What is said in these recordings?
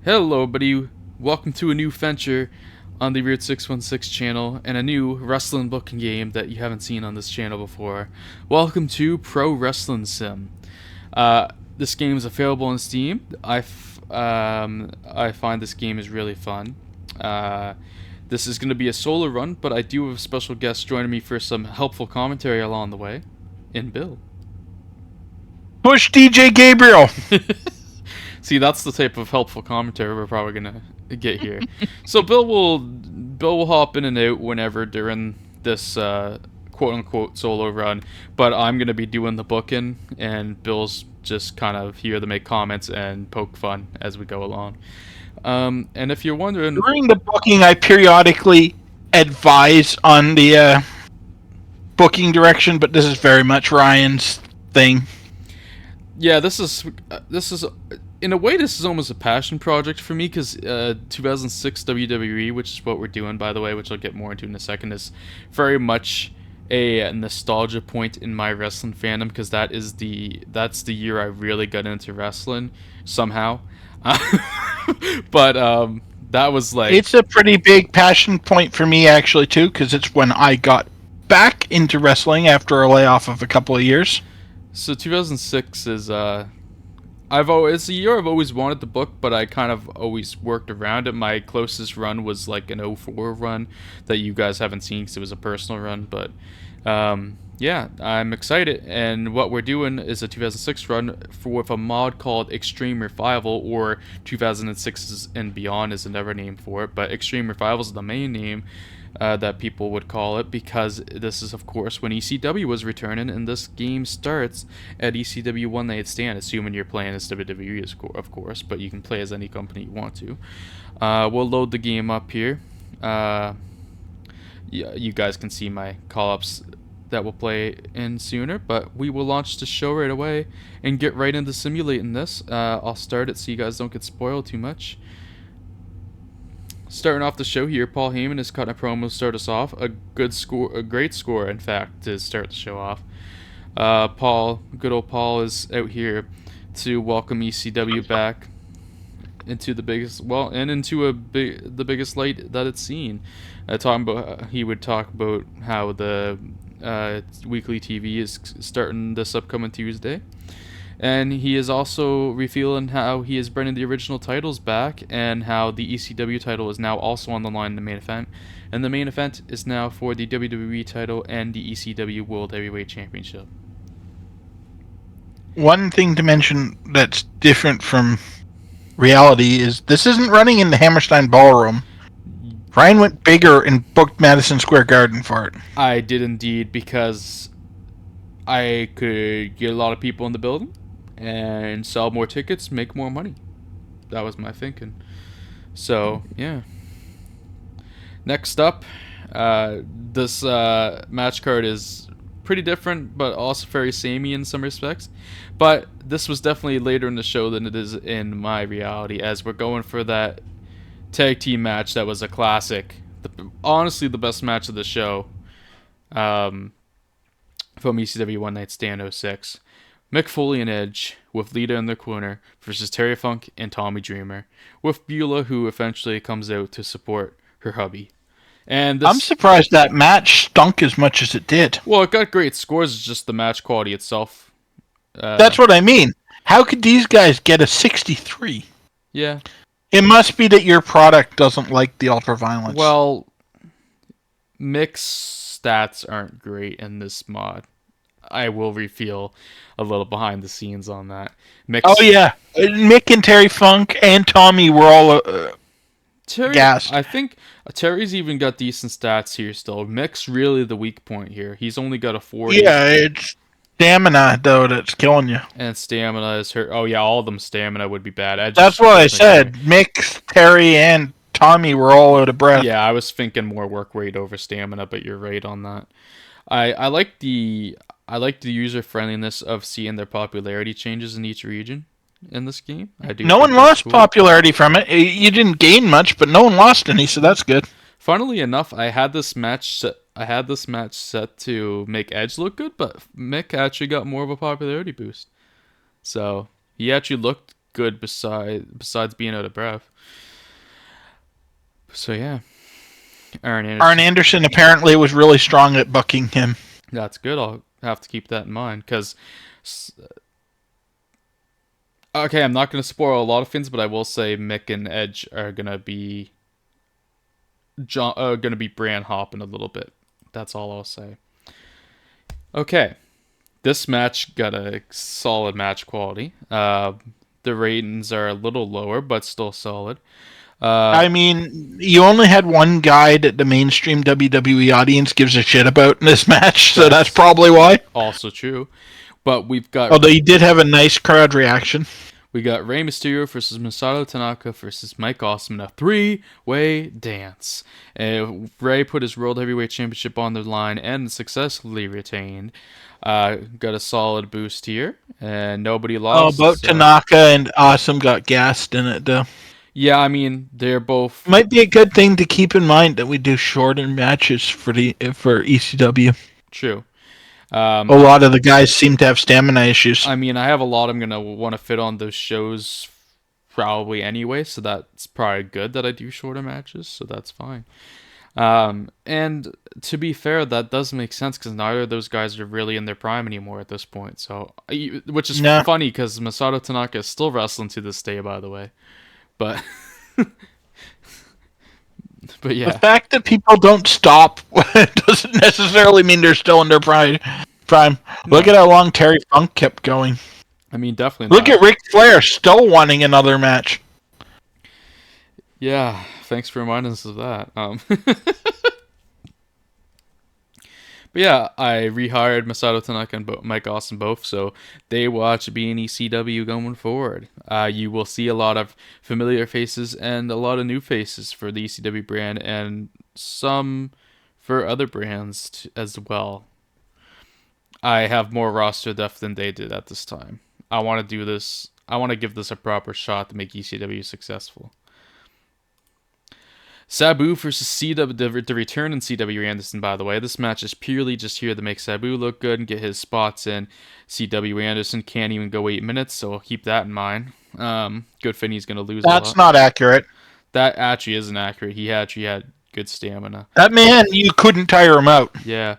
Hello, buddy. Welcome to a new venture on the Weird 616 channel and a new wrestling booking game that you haven't seen on this channel before. Welcome to Pro Wrestling Sim. This game is available on Steam. I find this game is really fun. This is going to be a solo run, but I do have a special guest joining me for some helpful commentary along the way. In Bill. Push DJ Gabriel. See, that's the type of helpful commentary we're probably gonna get here. So Bill will hop in and out whenever during this quote unquote solo run, but I'm gonna be doing the booking, and Bill's just kind of here to make comments and poke fun as we go along. And if you're wondering, During the booking, I periodically advise on the booking direction, but this is very much Ryan's thing. yeah, this is in a way, this is almost a passion project for me because 2006 WWE, which is what we're doing, by the way, which I'll get more into in a second, is very much a nostalgia point in my wrestling fandom because that's the year I really got into wrestling somehow. But that was like, It's a pretty big passion point for me, actually, too, because it's when I got back into wrestling after a layoff of a couple of years. so 2006 is it's a year I've always wanted to book, but I kind of always worked around it. My closest run was like an 04 run that you guys haven't seen because it was a personal run. But yeah, I'm excited. And what we're doing is a 2006 run with a mod called Extreme Revival, or 2006 and Beyond is another name for it. But Extreme Revival is the main name that people would call it, because this is, of course, when ECW was returning, and this game starts at ECW One Night Stand, assuming you're playing as WWE, of course, but you can play as any company you want to. We'll load the game up here. Yeah, you guys can see my call-ups that will play in sooner, but we will launch the show right away and get right into simulating this. I'll start it so you guys don't get spoiled too much. Starting off the show here, Paul Heyman is cutting a promo to start us off. A great score, in fact, to start the show off. Good old Paul, is out here to welcome ECW back into the biggest, the biggest light that it's seen. He would talk about how the weekly TV is starting this upcoming Tuesday. And he is also revealing how he is bringing the original titles back, and how the ECW title is now also on the line in the main event. And the main event is now for the WWE title and the ECW World Heavyweight Championship. One thing to mention that's different from reality is this isn't running in the Hammerstein Ballroom. Ryan went bigger and booked Madison Square Garden for it. I did indeed, because I could get a lot of people in the building and sell more tickets, make more money. That was my thinking. So, yeah. Next up, this match card is pretty different, but also very samey in some respects. But this was definitely later in the show than it is in my reality, as we're going for that tag team match that was a classic. Honestly, the best match of the show. From ECW One Night Stand 06. Mick Foley and Edge, with Lita in their corner, versus Terry Funk and Tommy Dreamer, with Beulah, who eventually comes out to support her hubby. And I'm surprised that match stunk as much as it did. Well, it got great scores, it's just the match quality itself. That's what I mean. How could these guys get a 63? Yeah. It must be that your product doesn't like the ultraviolence. Well, Mick's stats aren't great in this mod. I will reveal a little behind the scenes on that. Oh yeah, Mick and Terry Funk and Tommy were all gassed. I think Terry's even got decent stats here still. Mick's really the weak point here. He's only got a 40. Yeah, it's stamina though that's killing you. And stamina is hurt. Oh yeah, all of them stamina would be bad. That's what I said. Mick, Terry, and Tommy were all out of breath. Yeah, I was thinking more work rate over stamina, but you're right on that. I like the user friendliness of seeing their popularity changes in each region in this game. I do. No one lost popularity from it. You didn't gain much, but no one lost any, so that's good. Funnily enough, I had this match set to make Edge look good, but Mick actually got more of a popularity boost. So he actually looked good besides being out of breath. So yeah, Aaron Anderson. Arn Anderson apparently was really strong at booking him. That's good. I'll have to keep that in mind because. Okay, I'm not going to spoil a lot of things, but I will say Mick and Edge are gonna be brand hopping a little bit. That's all I'll say. Okay, this match got a solid match quality. The ratings are a little lower, but still solid. I mean, you only had one guy that the mainstream WWE audience gives a shit about in this match, so that's probably why. Also true. But we've got... Although he did have a nice crowd reaction. We got Rey Mysterio versus Masato Tanaka versus Mike Awesome in a 3-way dance. Rey put his World Heavyweight Championship on the line and successfully retained. Got a solid boost here, and nobody lost. Both Tanaka and Awesome got gassed in it, though. Yeah, I mean, they're both... Might be a good thing to keep in mind that we do shorter matches for ECW. True. A lot of the guys seem to have stamina issues. I mean, I have a lot I'm going to want to fit on those shows probably anyway, so that's probably good that I do shorter matches, so that's fine. And to be fair, that does make sense because neither of those guys are really in their prime anymore at this point. So, which is funny because Masato Tanaka is still wrestling to this day, by the way. But, but yeah, the fact that people don't stop doesn't necessarily mean they're still in their prime. No. Look at how long Terry Funk kept going. I mean, definitely. Look at Ric Flair still wanting another match. Yeah, thanks for reminding us of that. But yeah, I rehired Masato Tanaka and Mike Awesome both, so they will actually be in ECW going forward. You will see a lot of familiar faces and a lot of new faces for the ECW brand, and some for other brands as well. I have more roster depth than they did at this time. I want to do this. I want to give this a proper shot to make ECW successful. Sabu versus CW, the return in CW Anderson, by the way. This match is purely just here to make Sabu look good and get his spots in. CW Anderson can't even go 8 minutes, so I'll keep that in mind. Good thing he's going to lose a lot. That's not accurate. That actually isn't accurate. He actually had good stamina. That man, you couldn't tire him out. Yeah.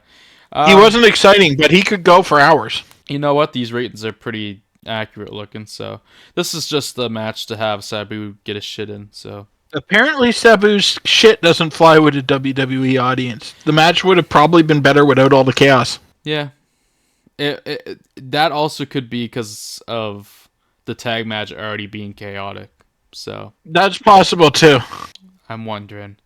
He wasn't exciting, but he could go for hours. You know what? These ratings are pretty accurate looking, so this is just the match to have Sabu get his shit in, so... Apparently, Sabu's shit doesn't fly with a WWE audience. The match would have probably been better without all the chaos. Yeah. That also could be because of the tag match already being chaotic. So that's possible too. I'm wondering.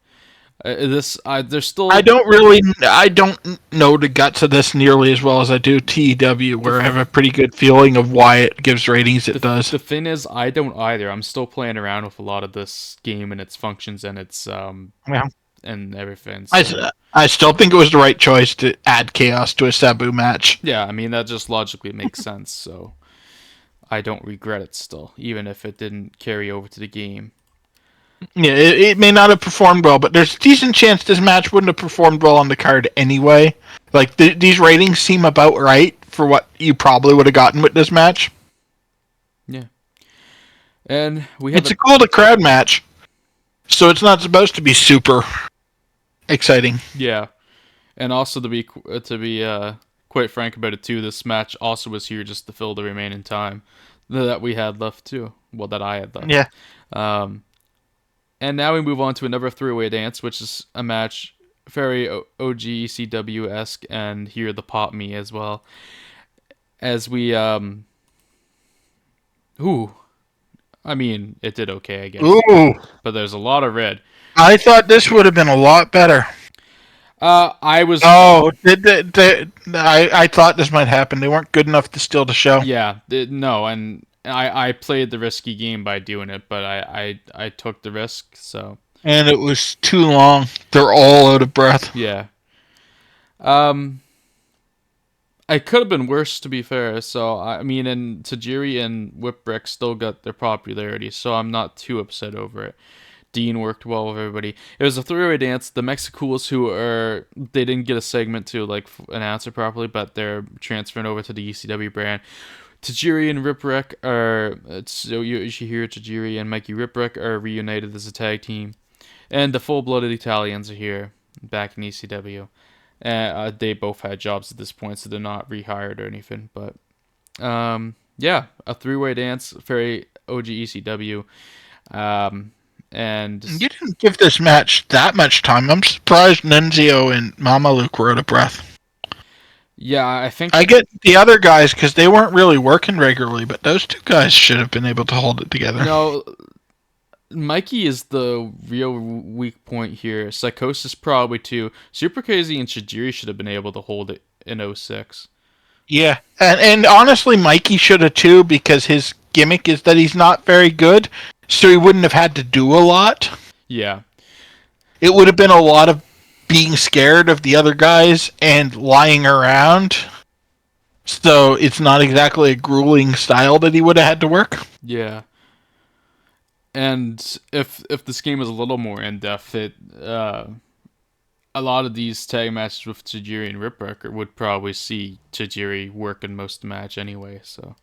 There's still. I don't know the guts of this nearly as well as I do TEW, where I have a pretty good feeling of why it gives ratings it does. The thing is, I don't either. I'm still playing around with a lot of this game and its functions and its and everything. So. I still think it was the right choice to add chaos to a Sabu match. Yeah, I mean that just logically makes sense. So I don't regret it still, even if it didn't carry over to the game. Yeah, it may not have performed well, but there's a decent chance this match wouldn't have performed well on the card anyway. Like, these ratings seem about right for what you probably would have gotten with this match. Yeah. And it's a cool-to-crowd match, so it's not supposed to be super exciting. Yeah. And also, to be quite frank about it, too, this match also was here just to fill the remaining time that we had left, too. Well, that I had left. Yeah. And now we move on to another three-way dance, which is a match very OG ECW-esque, and here the pop me as well. As we, I mean, it did okay, I guess. Ooh. But there's a lot of red. I thought this would have been a lot better. I was... Oh, I thought this might happen. They weren't good enough to steal the show. Yeah, no, and... I played the risky game by doing it, but I took the risk, so... And it was too long. They're all out of breath. Yeah. I could have been worse, to be fair, so, I mean, and Tajiri and Whipwreck still got their popularity, so I'm not too upset over it. Dean worked well with everybody. It was a three-way dance. The Mexicools, they didn't get a segment to, like, announce it properly, but they're transferring over to the ECW brand. Tajiri and Ripwreck are Yoshihiro Tajiri and Mikey Ripwreck are reunited as a tag team, and the full-blooded Italians are here back in ECW. They both had jobs at this point, so they're not rehired or anything. But yeah, a three-way dance, very OG ECW. And You didn't give this match that much time. I'm surprised Nunzio and Mama Luke were out of breath. yeah, I think I get the other guys because they weren't really working regularly, but those two guys should have been able to hold it together. no. Mikey is the real weak point here. Psychosis probably too. Super Crazy and Shajiri should have been able to hold it in '06. Yeah, and honestly, Mikey should have too because his gimmick is that he's not very good, so he wouldn't have had to do a lot. Yeah. It would have been a lot of being scared of the other guys and lying around. So it's not exactly a grueling style that he would have had to work. Yeah. And if this game was a little more in depth, a lot of these tag matches with Tajiri and Ripwrecker would probably see Tajiri working most of the match anyway. So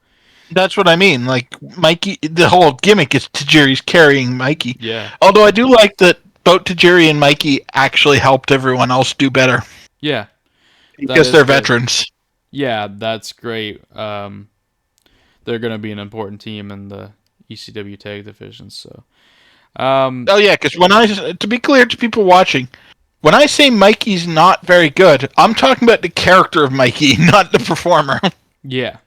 That's what I mean. Like Mikey, the whole gimmick is Tajiri's carrying Mikey. yeah, Although I do like that both Tajiri and Mikey actually helped everyone else do better yeah, because they're good. veterans. Yeah, that's great. They're gonna be an important team in the ECW tag division. So Oh yeah, because to be clear to people watching, when I say Mikey's not very good, I'm talking about the character of Mikey, not the performer. yeah.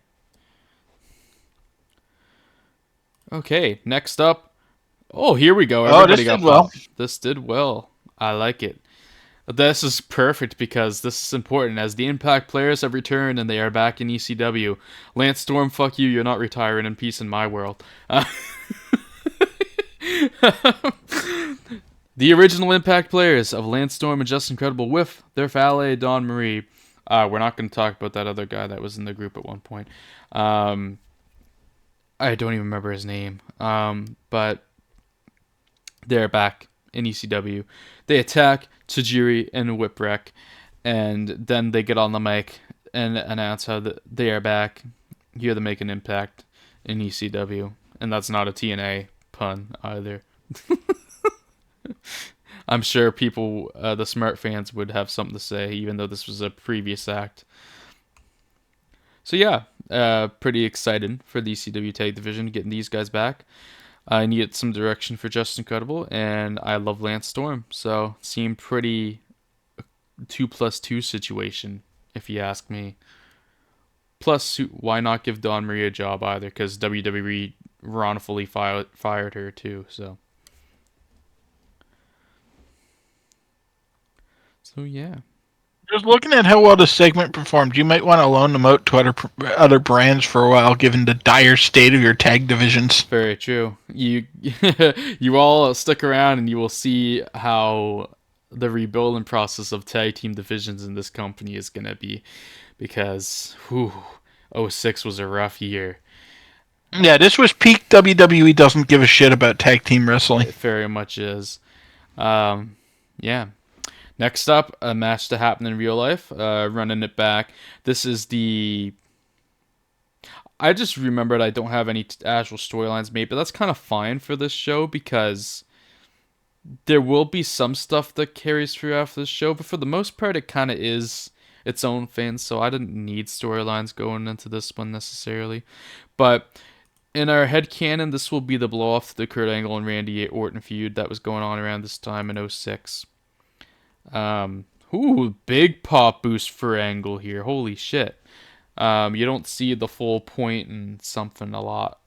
Okay, next up. Oh, here we go. Everybody got popped. This did well. I like it. This is perfect because this is important as the Impact players have returned and they are back in ECW. Lance Storm, fuck you. You're not retiring in peace in my world. The original Impact players of Lance Storm and Just Incredible with their valet, Dawn Marie. We're not going to talk about that other guy that was in the group at one point. I don't even remember his name. But they're back in ECW. They attack Tajiri and Whipwreck, and then they get on the mic and announce how they are back. Here to make an impact in ECW. And that's not a TNA pun either. I'm sure people, the smart fans, would have something to say, even though this was a previous act. So yeah, pretty excited for the ECW Tag Division, getting these guys back. I needed some direction for Just Incredible, and I love Lance Storm, so seemed pretty 2+2 situation, if you ask me. Plus, why not give Dawn Marie a job either? Because WWE wrongfully fired her too. So yeah. Just looking at how well the segment performed, you might want to loan them out to other brands for a while, given the dire state of your tag divisions. Very true. You you all stick around and you will see how the rebuilding process of tag team divisions in this company is gonna be, because '06 was a rough year. Yeah, this was peak WWE doesn't give a shit about tag team wrestling. It very much is. Yeah. Next up, a match to happen in real life. Running it back. This is the... I just remembered I don't have any actual storylines made, but that's kind of fine for this show because there will be some stuff that carries through after this show, but for the most part, it kind of is its own thing, so I didn't need storylines going into this one necessarily. But in our headcanon, this will be the blow-off to the Kurt Angle and Randy Orton feud that was going on around this time in '06. Big pop boost for Angle here. Holy shit. You don't see the full point and something a lot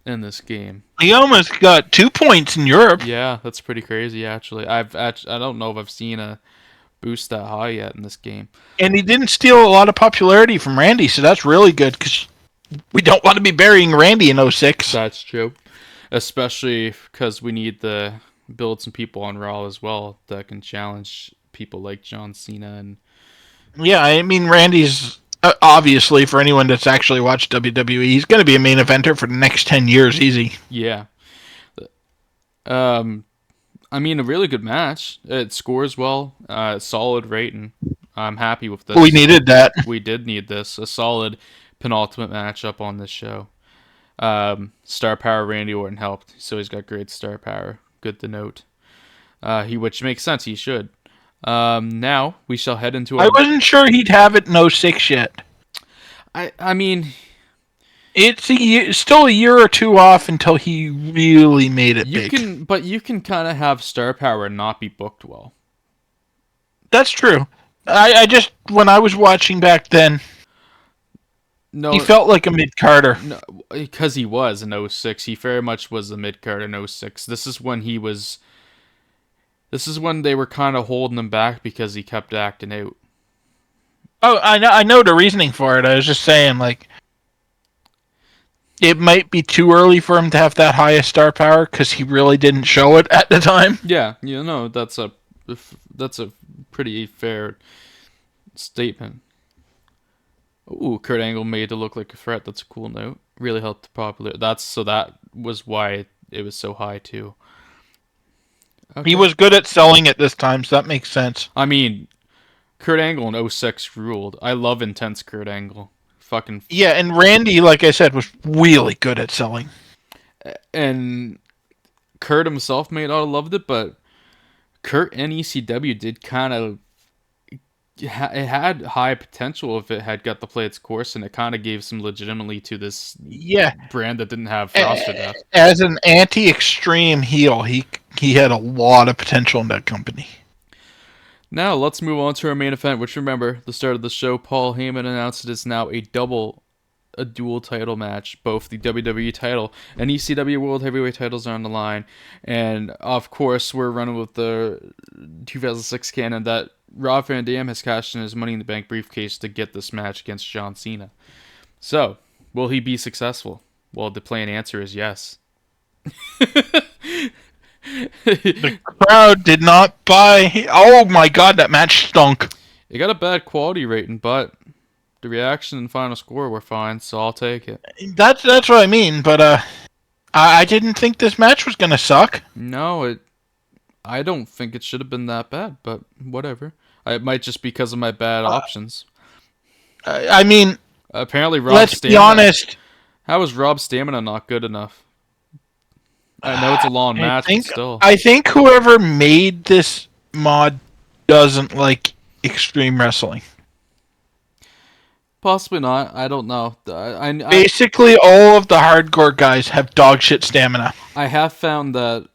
in this game. He almost got 2 points in Europe. Yeah, that's pretty crazy actually. I don't know if I've seen a boost that high yet in this game. And he didn't steal a lot of popularity from Randy, so that's really good because we don't want to be burying Randy in '06. That's true. Especially because we need to build some people on Raw as well that can challenge people like John Cena. And yeah, I mean, Randy's obviously, for anyone that's actually watched WWE, he's going to be a main eventer for the next 10 years, easy. Yeah. I mean, a really good match. It scores well. Solid rating. I'm happy with this. We needed that. We did need this. A solid penultimate matchup on this show. Star power Randy Orton helped, so he's got great star power. Good to note. Which makes sense. He should. Now we shall head into I wasn't sure he'd have it in '06 yet. I mean, it's still a year or two off until he really made it big. But you can kind of have star power and not be booked well. That's true. I just, when I was watching back then, no, he felt like a mid-carder. No, because he was in '06. He very much was a mid-carder in '06. This is when they were kind of holding him back because he kept acting out. Oh, I know the reasoning for it. I was just saying, like, it might be too early for him to have that highest star power because he really didn't show it at the time. Yeah, that's a pretty fair statement. Ooh, Kurt Angle made to look like a threat. That's a cool note. Really helped popular. That was why it was so high too. Okay. He was good at selling it this time, so that makes sense. I mean, Kurt Angle in '06 ruled. I love intense Kurt Angle. Yeah, and Randy, like I said, was really good at selling. And Kurt himself may not have loved it, but Kurt and ECW did kind of. It had high potential if it had got to play its course, and it kind of gave some legitimacy to this brand that didn't have roster depth. As an anti-extreme heel, he had a lot of potential in that company. Now, let's move on to our main event, which, remember, the start of the show, Paul Heyman announced it is now a dual title match. Both the WWE title and ECW World Heavyweight titles are on the line. And, of course, we're running with the 2006 canon that Rob Van Dam has cashed in his Money in the Bank briefcase to get this match against John Cena. So, will he be successful? Well, the plain answer is yes. The crowd did not buy. Oh my god, that match stunk. It got a bad quality rating, but the reaction and final score were fine, so I'll take it. That's what I mean, but I didn't think this match was gonna suck. No, I don't think it should have been that bad, but whatever. It might just be because of my bad options. I mean, apparently Rob's let's stamina. Be honest. How is Rob's stamina not good enough? I know it's a long match, but still. I think whoever made this mod doesn't like extreme wrestling. Possibly not. I don't know. Basically, all of the hardcore guys have dog shit stamina. I have found that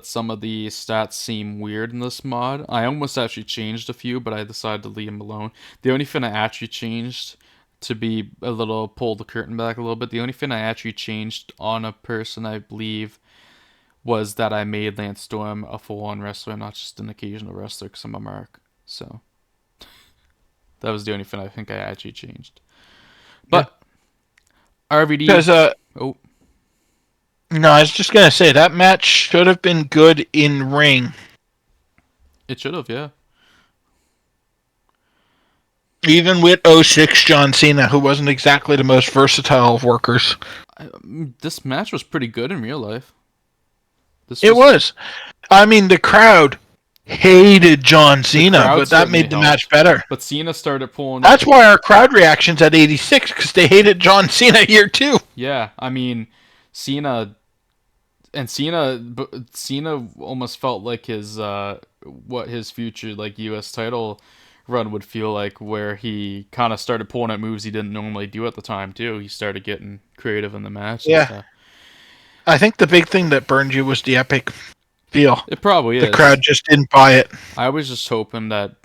some of the stats seem weird in this mod. I almost actually changed a few, but I decided to leave them alone. The only thing I actually changed, to be a little, pull the curtain back a little bit, the only thing I actually changed on a person, I believe, was that I made Lance Storm a full-on wrestler, not just an occasional wrestler, because I'm a mark. So that was the only thing I think I actually changed. But yeah. RVD. Because no, I was just gonna say that match should have been good in ring. It should have, yeah. Even with 06 John Cena, who wasn't exactly the most versatile of workers. This match was pretty good in real life. It was. I mean, the crowd hated John Cena, but that made the match better. But Cena started pulling... That's why our crowd reaction's at 86, because they hated John Cena here too. Yeah, I mean, Cena almost felt like his future like U.S. title run would feel like, where he kind of started pulling out moves he didn't normally do at the time too. He started getting creative in the match. Yeah, and stuff. I think the big thing that burned you was the epic feel. It probably is. The crowd just didn't buy it. I was just hoping that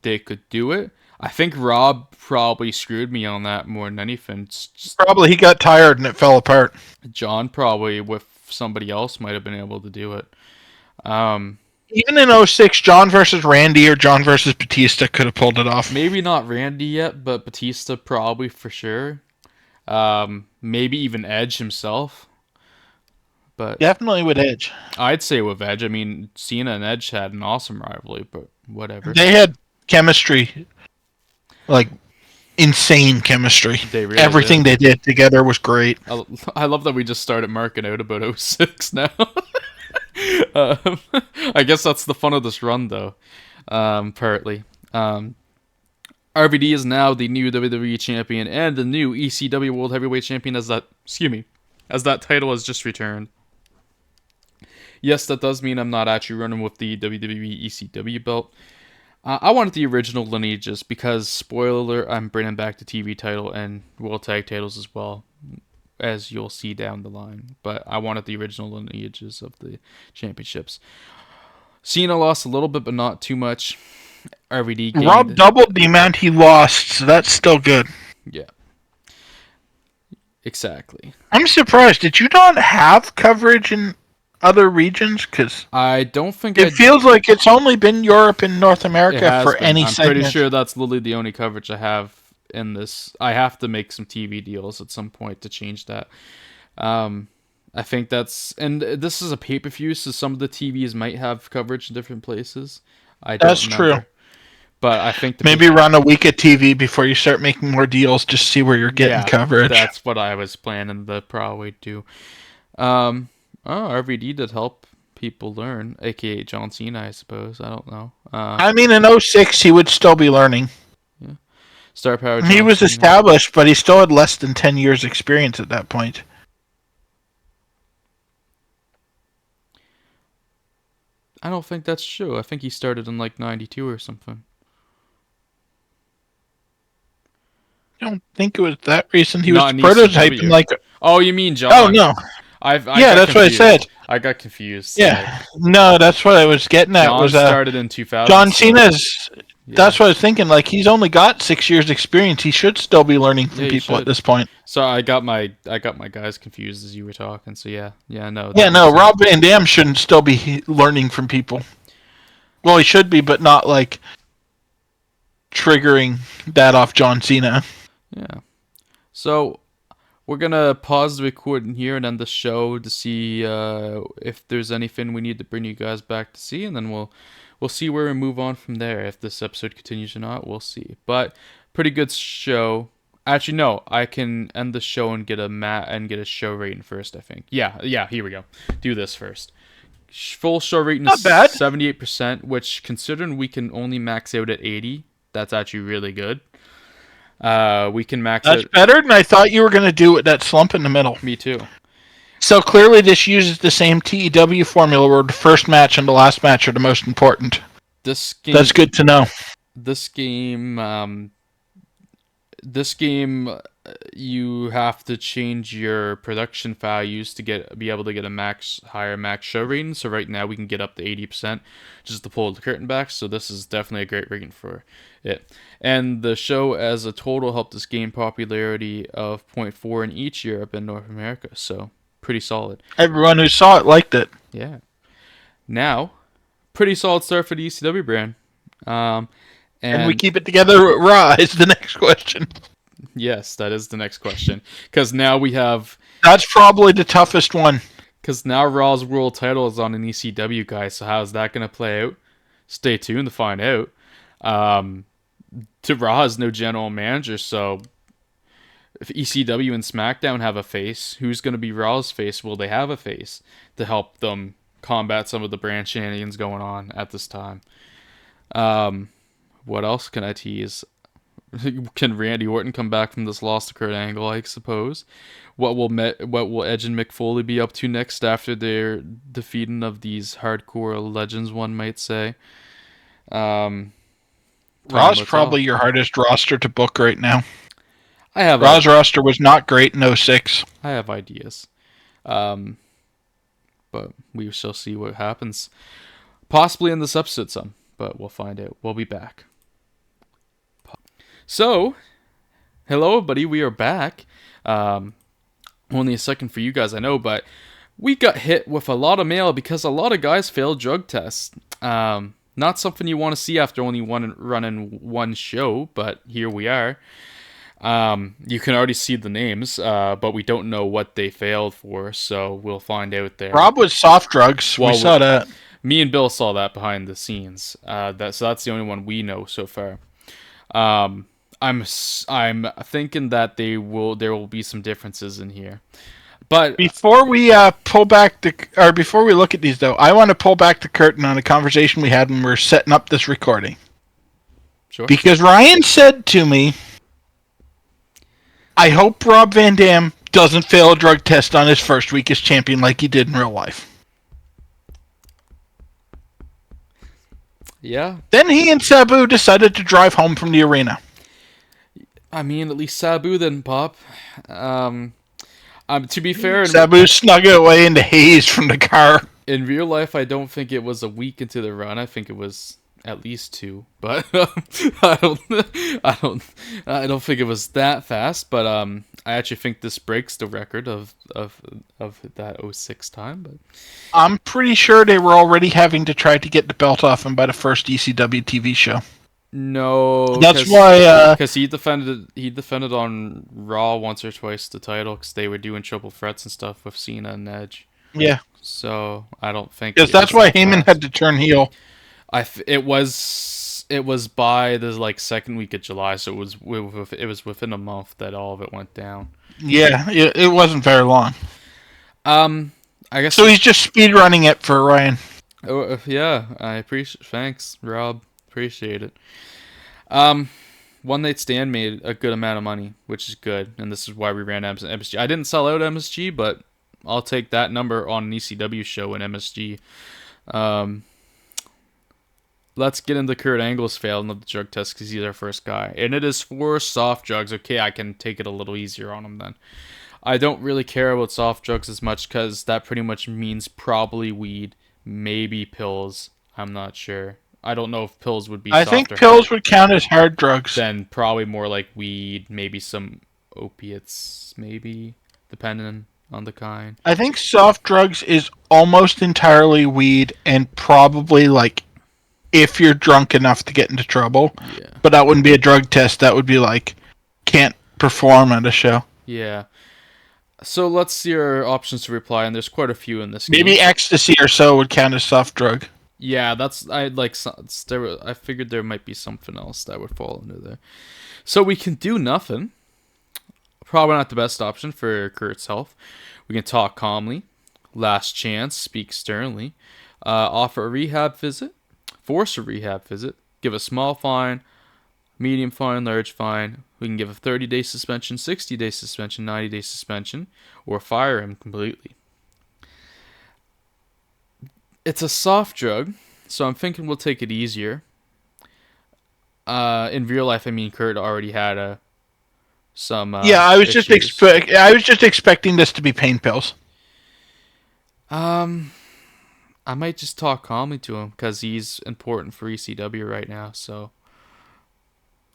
they could do it. I think Rob probably screwed me on that more than anything. Probably he got tired and it fell apart. John probably with somebody else might have been able to do it. Even in 06, John versus Randy or John versus Batista could have pulled it off. Maybe not Randy yet, but Batista probably for sure. Maybe even Edge himself. But definitely with Edge. I'd say with Edge. I mean, Cena and Edge had an awesome rivalry, but whatever. They had chemistry. Like, insane chemistry. Everything they did together was great. I love that we just started marking out about 06 now. I guess that's the fun of this run, though. Partly. RVD is now the new WWE champion and the new ECW World Heavyweight Champion as that title has just returned. Yes, that does mean I'm not actually running with the WWE ECW belt. I wanted the original lineages because, spoiler alert, I'm bringing back the TV title and World Tag titles as well, as you'll see down the line. But I wanted the original lineages of the championships. Cena lost a little bit, but not too much. RVD gained. Rob doubled the amount he lost, so that's still good. Yeah. Exactly. I'm surprised. Did you not have coverage in other regions? Because I don't think it feels like it's only been Europe and North America for any I'm segment. pretty sure that's literally the only coverage I have in this. I have to make some TV deals at some point to change that. I think and this is a pay-per-view, so some of the TVs might have coverage in different places. That's true. But I think maybe run a week of TV before you start making more deals, just see where you're getting coverage. That's what I was planning to probably do. RVD did help people learn, aka John Cena, I suppose. I don't know. I mean, in 06, he would still be learning. Yeah. Star Power. He was established, but he still had less than 10 years experience at that point. I don't think that's true. I think he started in like 92 or something. I don't think it was that recent. He was prototyping like... Oh, you mean John? Oh, no. That's what I said. I got confused. Yeah. No, that's what I was getting at. John started in 2000. John Cena's... Yeah. That's what I was thinking. Like, he's only got 6 years experience. He should still be learning from people at this point. So I got my guys confused as you were talking. So yeah, no. Yeah, no. Rob Van Dam shouldn't still be learning from people. Well, he should be, but not like triggering that off John Cena. Yeah. So we're gonna pause the recording here and end the show to see if there's anything we need to bring you guys back to see, and then we'll see where we move on from there. If this episode continues or not, we'll see. But pretty good show. Actually, no, I can end the show and get a show rating first, I think. Yeah, here we go. Do this first. Full show rating is 78%, which, considering we can only max out at 80, that's actually really good. We can max That's better than I thought you were going to do with that slump in the middle. Me too. So clearly this uses the same TEW formula where the first match and the last match are the most important. That's good to know. This game, you have to change your production values to be able to get a higher max show rating. So right now we can get up to 80% just to pull the curtain back. So this is definitely a great rating for it. And the show as a total helped us gain popularity of 0.4 in each Europe and North America. So pretty solid. Everyone who saw it liked it. Yeah. Now, pretty solid start for the ECW brand. And we keep it together at Raw is the next question. Yes, that is the next question. Because now we have... That's probably the toughest one. Because now Raw's world title is on an ECW guy, so how's that going to play out? Stay tuned to find out. Raw has no general manager, so if ECW and SmackDown have a face, who's going to be Raw's face? Will they have a face to help them combat some of the brand shenanigans going on at this time? What else can I tease? Can Randy Orton come back from this loss to Kurt Angle, I suppose? What will Edge and Mick Foley be up to next after their defeating of these hardcore legends, one might say? Raw's probably your hardest roster to book right now. Raw's roster was not great in 06. I have ideas. But we shall see what happens. Possibly in this episode some, but we'll find out. We'll be back. So, hello everybody, we are back. Only a second for you guys, I know, but we got hit with a lot of mail because a lot of guys failed drug tests. Not something you want to see after only running one show, but here we are. You can already see the names, but we don't know what they failed for, so we'll find out there. Rob was soft drugs. We saw that. Me and Bill saw that behind the scenes. So that's the only one we know so far. I'm thinking that there will be some differences in here. But before we before we look at these though, I want to pull back the curtain on a conversation we had when we were setting up this recording. Sure. Because Ryan said to me, I hope Rob Van Dam doesn't fail a drug test on his first week as champion like he did in real life. Yeah. Then he and Sabu decided to drive home from the arena. I mean, at least Sabu didn't pop. To be fair, Sabu snuggled away into haze from the car. in real life, I don't think it was a week into the run. I think it was at least 2, but I don't think it was that fast. But I actually think this breaks the record of that '06 time. But I'm pretty sure they were already having to try to get the belt off him by the first ECW TV show. no, That's why. Because he defended on Raw once or twice the title because they were doing triple threats and stuff with Cena and Edge. Yeah, So I don't think because that's why Heyman had to turn heel. It was by the second week of July, so it was within a month that all of it went down. Yeah, it wasn't very long. I guess so. He's just speed running it for Ryan. Oh yeah, I appreciate. Thanks, Rob. Appreciate it. One Night Stand made a good amount of money, which is good, and this is why we ran MSG. I didn't sell out MSG, but I'll take that number on an ECW show in MSG. Let's get into Kurt Angle's failing of the drug test because he's our first guy. And it is 4 soft drugs. Okay, I can take it a little easier on him then. I don't really care about soft drugs as much because that pretty much means probably weed, maybe pills. I'm not sure. I don't know if pills would be I think pills would count as hard drugs. Then probably more like weed, maybe some opiates, maybe, depending on the kind. I think soft drugs is almost entirely weed and probably if you're drunk enough to get into trouble. Yeah. But that wouldn't be a drug test. That would be can't perform at a show. Yeah. So let's see our options to reply, and there's quite a few in this game. Maybe ecstasy or so would count as soft drug. Yeah, I figured there might be something else that would fall into there. So we can do nothing. Probably not the best option for Kurt's health. We can talk calmly. Last chance, speak sternly. Offer a rehab visit. Force a rehab visit. Give a small fine, medium fine, large fine. We can give a 30-day suspension, 60-day suspension, 90-day suspension, or fire him completely. It's a soft drug, so I'm thinking we'll take it easier. In real life, I mean, Kurt already had some. I was just expecting this to be pain pills. I might just talk calmly to him because he's important for ECW right now. So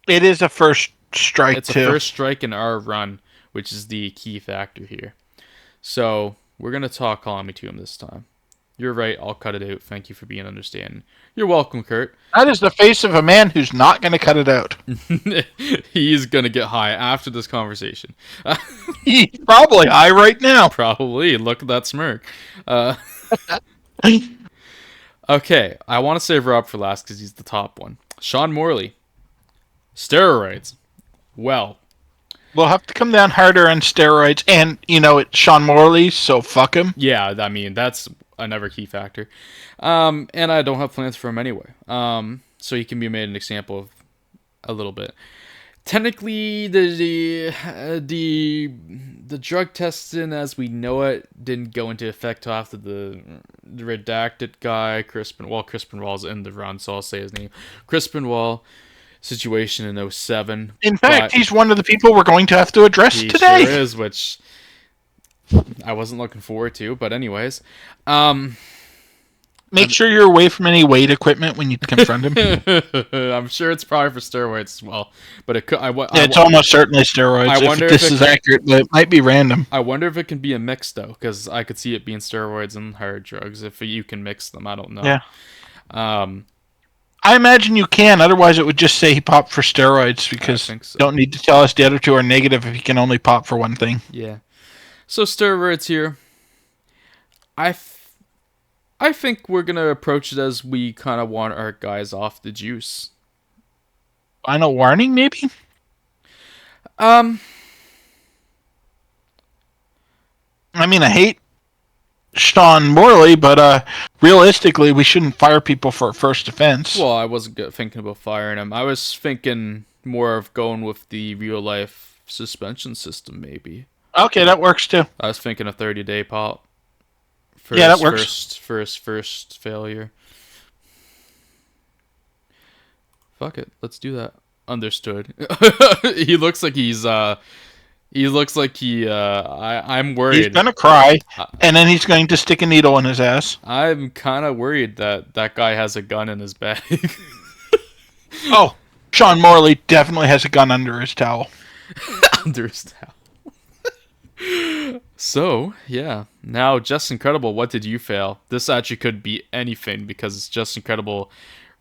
it is a first strike. It's a first strike in our run, which is the key factor here. So we're gonna talk calmly to him this time. You're right. I'll cut it out. Thank you for being understanding. You're welcome, Kurt. That is the face of a man who's not going to cut it out. He's going to get high after this conversation. He's probably high right now. Probably. Look at that smirk. Okay. I want to save Rob for last because he's the top one. Sean Morley. Steroids. Well. We'll have to come down harder on steroids. And, it's Sean Morley, so fuck him. Yeah, I mean, that's another key factor. And I don't have plans for him anyway. So he can be made an example of a little bit. Technically, the drug testing as we know it didn't go into effect till after the redacted guy, Chris Benoit's in the run, so I'll say his name. Chris Benoit situation in 07. In fact, he's one of the people we're going to have to address today. He sure is, which I wasn't looking forward to, but anyways. Make sure you're away from any weight equipment when you confront him. I'm sure it's probably for steroids as well, but it could. It's almost certainly steroids. I wonder if this is accurate, but it might be random. I wonder if it can be a mix though, because I could see it being steroids and hard drugs. If you can mix them, I don't know. Yeah. I imagine you can. Otherwise, it would just say he popped for steroids because you don't need to tell us the other two are negative if he can only pop for one thing. Yeah. So steroids here. I think we're gonna approach it as we kind of want our guys off the juice. Final warning, maybe. I mean, I hate Sean Morley, but realistically, we shouldn't fire people for a first offense. Well, I wasn't thinking about firing him. I was thinking more of going with the real life suspension system, maybe. Okay, that works too. I was thinking a 30-day pop. Yeah, that works. First failure. Fuck it, let's do that. Understood. He looks like he's he looks like I'm worried. He's gonna cry, and then he's going to stick a needle in his ass. I'm kind of worried that that guy has a gun in his bag. Oh, Sean Morley definitely has a gun under his towel. Under his towel. So, yeah. Now, Just Incredible, what did you fail? This actually could be anything because Just Incredible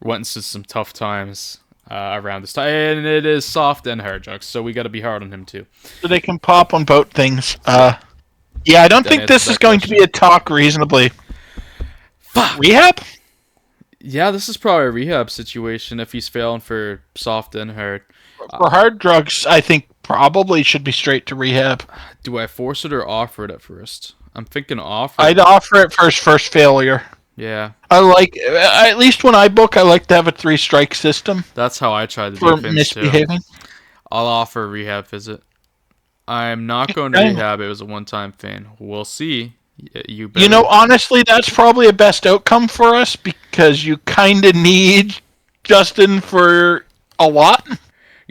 went into some tough times around this time. And it is soft and hard drugs, so we got to be hard on him too. So they can pop on both things. Yeah, I don't think this is going to be a talk reasonably. Fuck! Rehab? Yeah, this is probably a rehab situation if he's failing for soft and hard. For hard drugs, I think probably should be straight to rehab. Do I force it or offer it at first? I'm thinking offer. I'd offer it for his first failure. Yeah. I like, at least when I book, I like to have a 3-strike system. That's how I try to for do things misbehaving. too. I'll offer a rehab visit. I'm not going to rehab. It was a one-time thing. We'll see. You know, honestly, that's probably a best outcome for us because you kind of need Justin for a lot.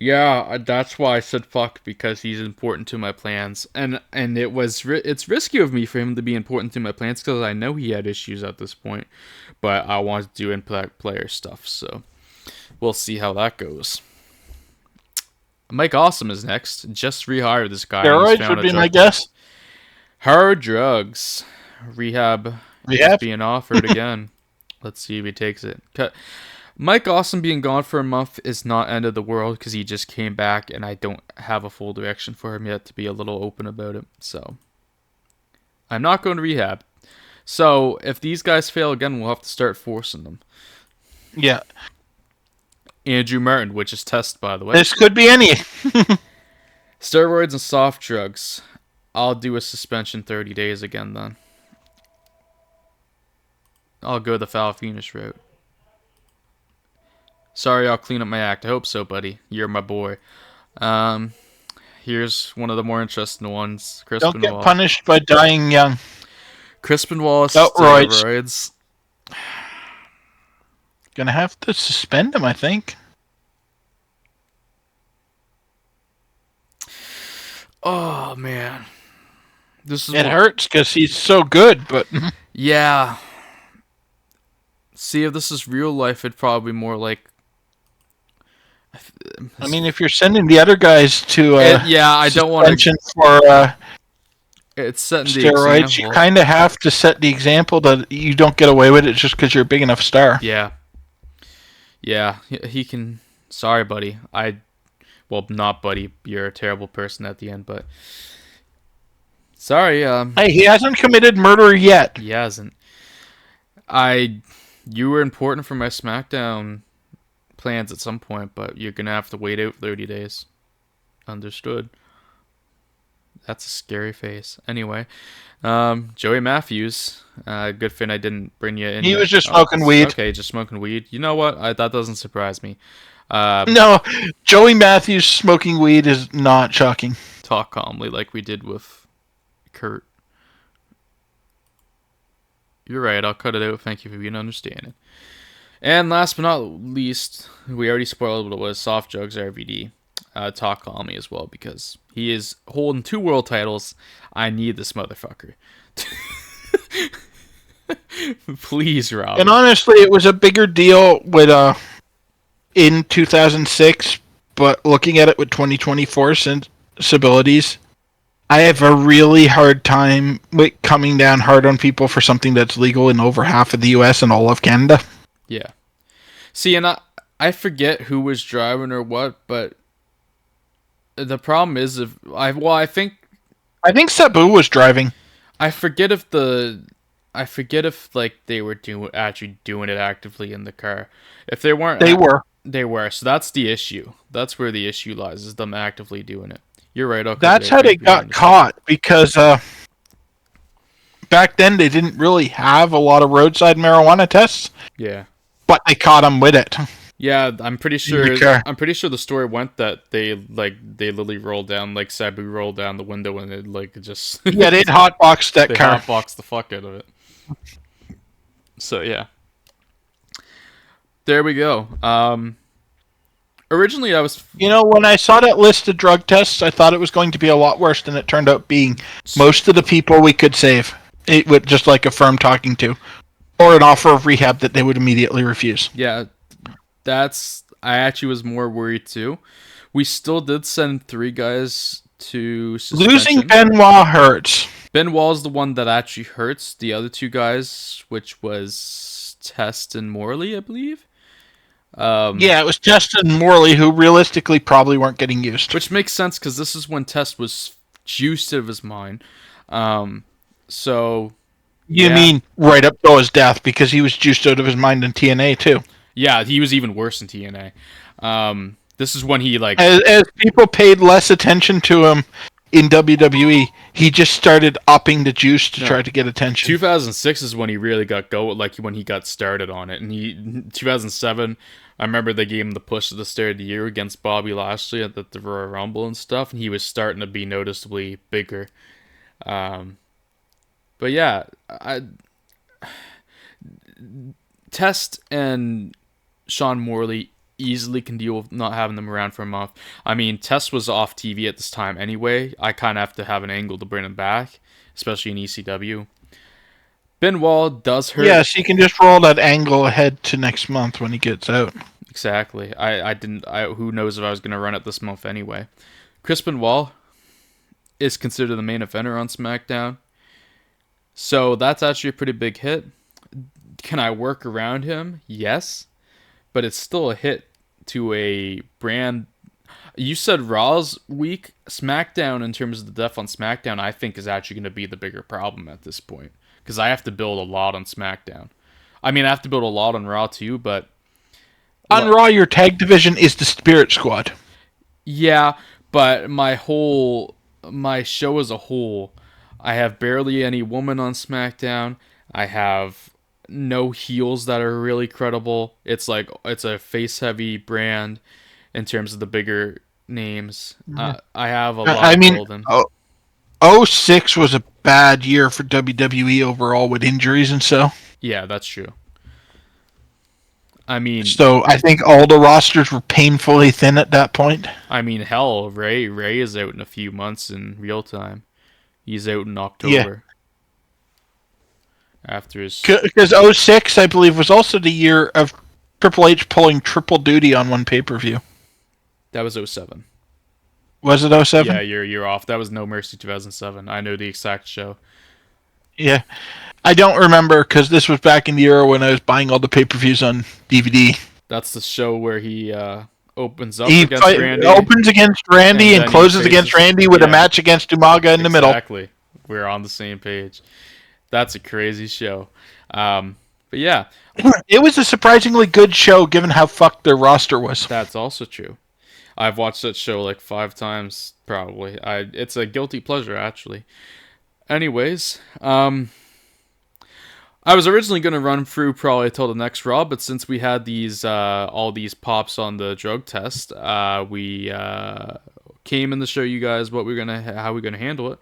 Yeah, that's why I said fuck, because he's important to my plans, and it's risky of me for him to be important to my plans because I know he had issues at this point, but I want to do impact player stuff, so we'll see how that goes. Mike Awesome is next. Just rehired this guy. Steroids would be my guess. Hard drugs, rehab is being offered again. Let's see if he takes it. Cut. Mike Awesome being gone for a month is not end of the world because he just came back and I don't have a full direction for him yet to be a little open about it. So I'm not going to rehab. So if these guys fail again, we'll have to start forcing them. Yeah. Andrew Martin, which is test, by the way. This could be any. Steroids and soft drugs. I'll do a suspension 30 days again then. I'll go the foul Phoenix route. Sorry, I'll clean up my act. I hope so, buddy. You're my boy. Here's one of the more interesting ones. Crispin Don't get punished by dying young. Crispin Wallace steroids. Gonna have to suspend him, I think. Oh, man. It hurts because he's so good, but... Yeah. See, if this is real life, it'd probably be more like... I mean, if you're sending the other guys to yeah, I don't want to for it's setting the steroids. example. You kind of have to set the example that you don't get away with it just because you're a big enough star. Yeah, he can. Sorry, buddy. Well, not buddy. You're a terrible person at the end, but sorry. Hey, he hasn't committed murder yet. He hasn't. You were important for my SmackDown plans at some point, but you're gonna have to wait out 30 days. Understood. That's a scary face. Anyway, Joey Matthews. Good thing I didn't bring you in. He was just smoking weed. Okay, just smoking weed. You know what? That doesn't surprise me. No, Joey Matthews smoking weed is not shocking. Talk calmly like we did with Kurt. You're right. I'll cut it out. Thank you for being understanding. And last but not least, we already spoiled what it was, Soft Drugs RVD. Talk calmly as well, because he is holding 2 world titles. I need this motherfucker. Please, Rob. And honestly, it was a bigger deal with in 2006, but looking at it with 2024 sensibilities, I have a really hard time with coming down hard on people for something that's legal in over half of the US and all of Canada. Yeah. See, and I forget who was driving or what, but the problem is I think Sabu was driving. I forget if like they were actually doing it actively in the car. If they weren't, they were. So that's the issue. That's where the issue lies, is them actively doing it. You're right. Okay, that's how they got caught, because back then they didn't really have a lot of roadside marijuana tests, Yeah. but they caught him with it. Yeah, I'm pretty In sure. the car. I'm pretty sure the story went that they literally rolled down, like Sabu rolled down the window and it like just Yeah, they'd hotboxed that they car. hotboxed the fuck out of it. So yeah, there we go. Originally I was You know, when I saw that list of drug tests, I thought it was going to be a lot worse than it turned out being. Most of the people we could save, it would just like a firm talking to, or an offer of rehab that they would immediately refuse. yeah. I actually was more worried too. We still did send 3 guys to suspension. Losing Benoit hurts. Benoit's the one that actually hurts. The other 2 guys, which was Test and Morley, I believe. Yeah, it was Justin Morley who realistically probably weren't getting used. Which makes sense because this is when Test was juiced out of his mind. So You mean right up to his death, because he was juiced out of his mind in TNA too. yeah, he was even worse in TNA. This is when he like As people paid less attention to him in WWE, he just started upping the juice to try to get attention. 2006 is when he really got go, like when he got started on it, and 2007. I remember they gave him the push at the start of the year against Bobby Lashley at the Royal Rumble and stuff, and he was starting to be noticeably bigger. But yeah, Test and Sean Morley easily can deal with not having them around for a month. I mean, Test was off TV at this time anyway. I kind of have to have an angle to bring him back, especially in ECW. Benoit does hurt. Yes, he can just roll that angle ahead to next month when he gets out. Exactly. Who knows if I was going to run it this month anyway. Chris Benoit is considered the main offender on SmackDown. So that's actually a pretty big hit. Can I work around him? Yes. But it's still a hit to a brand. You said Raw's weak. SmackDown, in terms of the depth on SmackDown, I think is actually going to be the bigger problem at this point. Because I have to build a lot on SmackDown. I mean, I have to build a lot on Raw too, but... On Raw, your tag division is the Spirit Squad. Yeah, but my show as a whole, I have barely any woman on SmackDown. I have no heels that are really credible. It's a face-heavy brand in terms of the bigger names. I have a lot of golden. 06 was a bad year for WWE overall with injuries and so. Yeah, that's true. I mean, so I think all the rosters were painfully thin at that point. I mean, hell, Ray is out in a few months in real time. He's out in October. Yeah. After his... Because 06, I believe, was also the year of Triple H pulling triple duty on one pay-per-view. That was 07. Was it 07? Yeah, you're off. That was No Mercy 2007. I know the exact show. Yeah. I don't remember, because this was back in the era when I was buying all the pay-per-views on DVD. That's the show where he opens up against Randy. Opens against Randy and closes against Randy with a match against Umaga in the middle. Exactly. We're on the same page. That's a crazy show. But yeah. It was a surprisingly good show given how fucked their roster was. That's also true. I've watched that show like 5 times, probably. It's a guilty pleasure, actually. Anyways, I was originally going to run through probably till the next Raw, but since we had these all these pops on the drug test, we came in to show you guys how we're gonna handle it.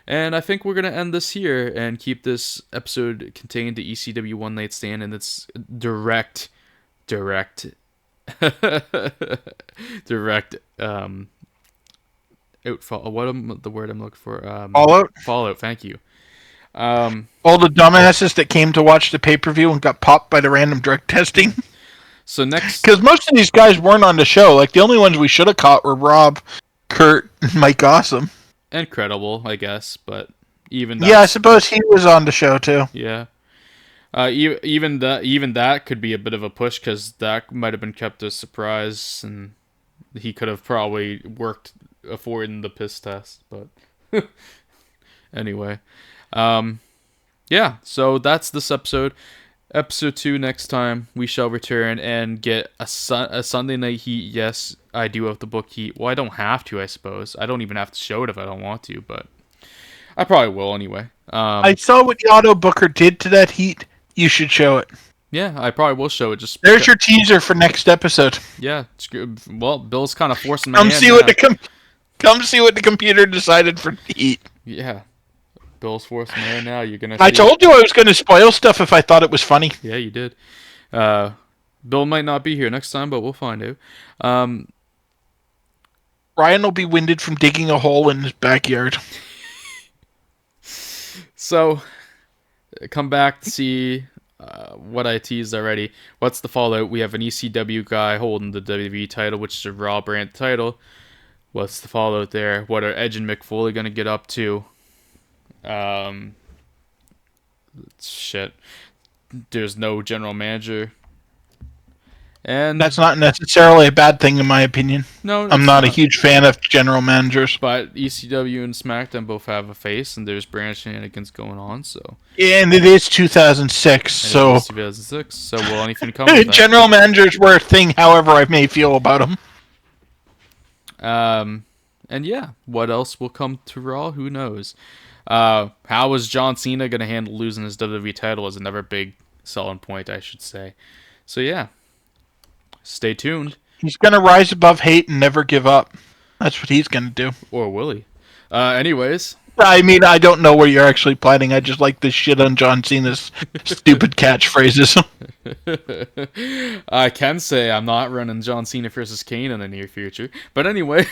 And I think we're gonna end this here and keep this episode contained to ECW One Night Stand and its direct outfall. What am the word I'm looking for? Fallout. Thank you. All the dumbasses that came to watch the pay-per-view and got popped by the random drug testing. So next, because most of these guys weren't on the show. Like the only ones we should have caught were Rob, Kurt, and Mike Awesome. And Credible, I guess, but even I suppose he was on the show too. Yeah. Even that could be a bit of a push because that might have been kept a surprise, and he could have probably worked affording the piss test. But anyway, yeah. So that's this episode. Episode 2 next time we shall return and get a Sunday Night Heat. Yes, I do have to book Heat. Well, I don't have to, I suppose. I don't even have to show it if I don't want to, but I probably will anyway. I saw what Yotto Booker did to that heat. You should show it. Yeah, I probably will show it. Just There's your teaser for next episode. yeah. Well, Bill's kind of forcing my Come hand see now. what come see what the computer decided for heat. Yeah, Bill's forcing my hand now. You're gonna. I see told you I was going to spoil stuff if I thought it was funny. Yeah, you did. Bill might not be here next time, but we'll find out. Ryan will be winded from digging a hole in his backyard. So, come back to see what I teased already. What's the fallout? We have an ECW guy holding the WWE title, which is a Raw brand title. What's the fallout there? What are Edge and Mick Foley going to get up to? Shit. There's no general manager. And that's not necessarily a bad thing in my opinion. No, I'm not a huge fan of general managers. But ECW and SmackDown both have a face, and there's brand shenanigans going on. So yeah, and it is 2006, so 2006. So will anything come? With that? General managers were a thing, however I may feel about them. And yeah, what else will come to Raw? Who knows? How is John Cena gonna handle losing his WWE title? Is another big selling point, I should say. So yeah. Stay tuned. He's going to rise above hate and never give up. That's what he's going to do. Or will he? Anyways. I mean, I don't know what you're actually planning. I just like this shit on John Cena's stupid catchphrases. I can say I'm not running John Cena versus Kane in the near future. But anyway,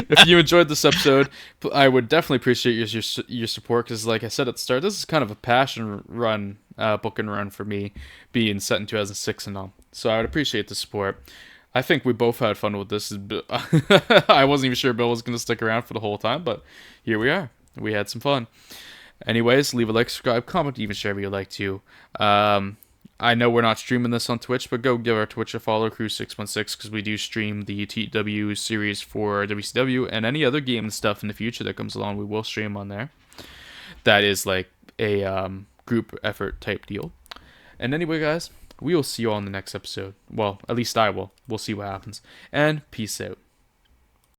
if you enjoyed this episode, I would definitely appreciate your support because, like I said at the start, this is kind of a passion run, book and run for me, being set in 2006 and all. So I would appreciate the support. I think we both had fun with this. I wasn't even sure Bill was going to stick around for the whole time, but here we are. We had some fun. Anyways, leave a like, subscribe, comment, even share if you'd like to. I know we're not streaming this on Twitch, but go give our Twitch a follow, Crew616, because we do stream the TW series for WCW and any other game and stuff in the future that comes along. We will stream on there. That is like a group effort type deal. And anyway, guys, we will see you all in the next episode. Well, at least I will. We'll see what happens. And peace out.